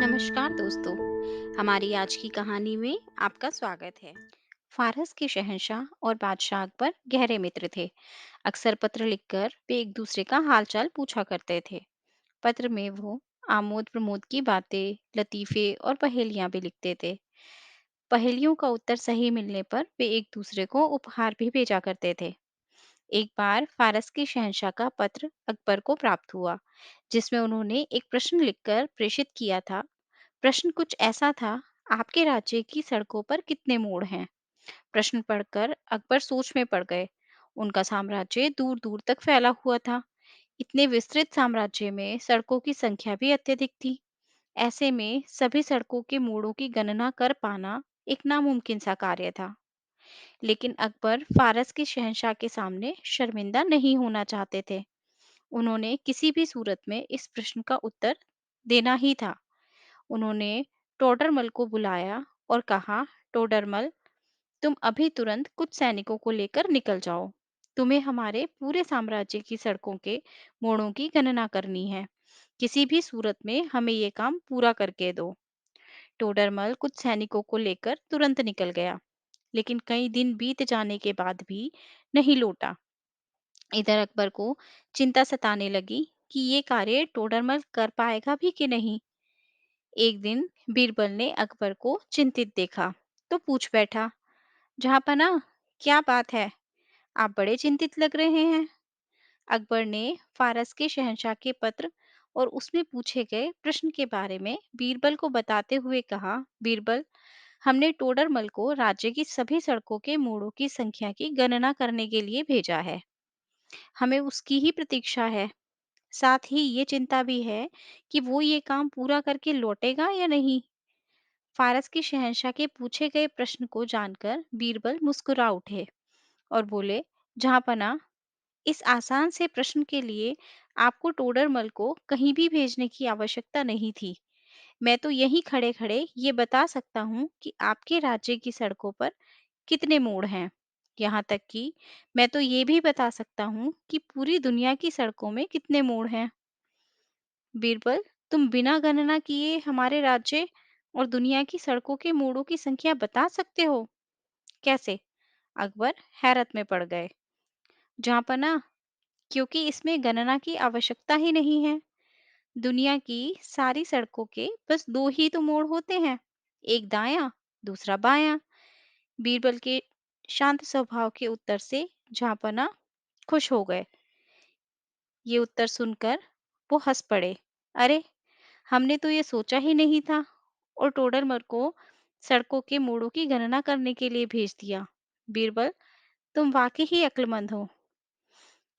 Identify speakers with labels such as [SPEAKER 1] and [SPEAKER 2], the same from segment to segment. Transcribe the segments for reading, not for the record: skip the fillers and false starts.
[SPEAKER 1] नमस्कार दोस्तों। हमारी आज की कहानी में आपका स्वागत है। फारस के शहंशाह और बादशाह अकबर गहरे मित्र थे। अक्सर पत्र लिखकर वे एक दूसरे का हालचाल पूछा करते थे। पत्र में वो आमोद प्रमोद की बातें, लतीफे और पहेलियां भी लिखते थे। पहेलियों का उत्तर सही मिलने पर वे एक दूसरे को उपहार भी भेजा करते थे। एक बार फारस के शहंशाह का पत्र अकबर को प्राप्त हुआ, जिसमें उन्होंने एक प्रश्न लिखकर प्रेषित किया था। प्रश्न कुछ ऐसा था: आपके राज्य की सड़कों पर कितने मोड़ हैं? प्रश्न पढ़कर अकबर सोच में पड़ गए। उनका साम्राज्य दूर दूर तक फैला हुआ था। इतने विस्तृत साम्राज्य में सड़कों की संख्या भी अत्यधिक थी। ऐसे में सभी सड़कों के मोड़ों की गणना कर पाना एक नामुमकिन सा कार्य था। लेकिन अकबर फारस के शहंशाह के सामने शर्मिंदा नहीं होना चाहते थे। उन्होंने किसी भी सूरत में इस प्रश्न का उत्तर देना ही था। उन्होंने टोडरमल को बुलाया और कहा, टोडरमल, तुम अभी तुरंत कुछ सैनिकों को लेकर निकल जाओ। तुम्हें हमारे पूरे साम्राज्य की सड़कों के मोड़ों की गणना करनी है। किसी भी सूरत में हमें ये काम पूरा करके दो। टोडरमल कुछ सैनिकों को लेकर तुरंत निकल गया, लेकिन कई दिन बीत जाने के बाद भी नहीं लौटा। इधर अकबर को चिंता सताने लगी कि ये कार्य टोडरमल कर पाएगा भी कि नहीं। एक दिन बीरबल ने अकबर को चिंतित देखा तो पूछ बैठा, जहाँपना, क्या बात है? आप बड़े चिंतित लग रहे हैं। अकबर ने फारस के शहंशाह के पत्र और उसमें पूछे गए प्रश्न के बारे में बीरबल को बताते हुए कहा, बीरबल, हमने टोडरमल को राज्य की सभी सड़कों के मोड़ों की संख्या की गणना करने के लिए भेजा है। हमें उसकी ही प्रतीक्षा है। साथ ही ये चिंता भी है कि वो ये काम पूरा करके लौटेगा या नहीं। फारस के शहंशाह के पूछे गए प्रश्न को जानकर बीरबल मुस्कुरा उठे और बोले, जहाँपना, इस आसान से प्रश्न के लिए आपको टोडरमल को कहीं भी भेजने की आवश्यकता नहीं थी। मैं तो यहीं खड़े खड़े ये बता सकता हूँ कि आपके राज्य की सड़कों पर कितने मोड़ हैं। यहाँ तक कि मैं तो ये भी बता सकता हूँ कि पूरी दुनिया की सड़कों में कितने मोड़ हैं। बीरबल, तुम बिना गणना किए हमारे राज्य और दुनिया की सड़कों के मोड़ों की संख्या बता सकते हो? कैसे? अकबर हैरत में पड़ गए। जहाँपना, क्योंकि इसमें गणना की आवश्यकता ही नहीं है। दुनिया की सारी सड़कों के बस दो ही तो मोड़ होते हैं, एक दायां, दूसरा बायां। बीरबल के शांत स्वभाव के उत्तर से जहाँपना खुश हो गए। ये उत्तर सुनकर वो हंस पड़े। अरे, हमने तो ये सोचा ही नहीं था, और टोडरमल को सड़कों के मोड़ों की गणना करने के लिए भेज दिया। बीरबल, तुम वाकई ही अक्लमंद हो।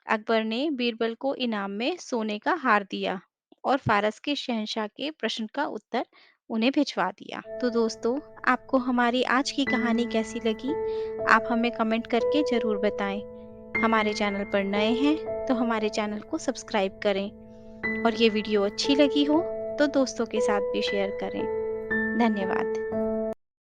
[SPEAKER 1] अकबर ने बीरबल को इनाम में सोने का हार दिया और फारस के शहंशाह के प्रश्न का उत्तर उन्हें भिजवा दिया। तो दोस्तों, आपको हमारी आज की कहानी कैसी लगी? आप हमें कमेंट करके जरूर बताएं। हमारे चैनल पर नए हैं तो हमारे चैनल को सब्सक्राइब करें, और ये वीडियो अच्छी लगी हो तो दोस्तों के साथ भी शेयर करें। धन्यवाद।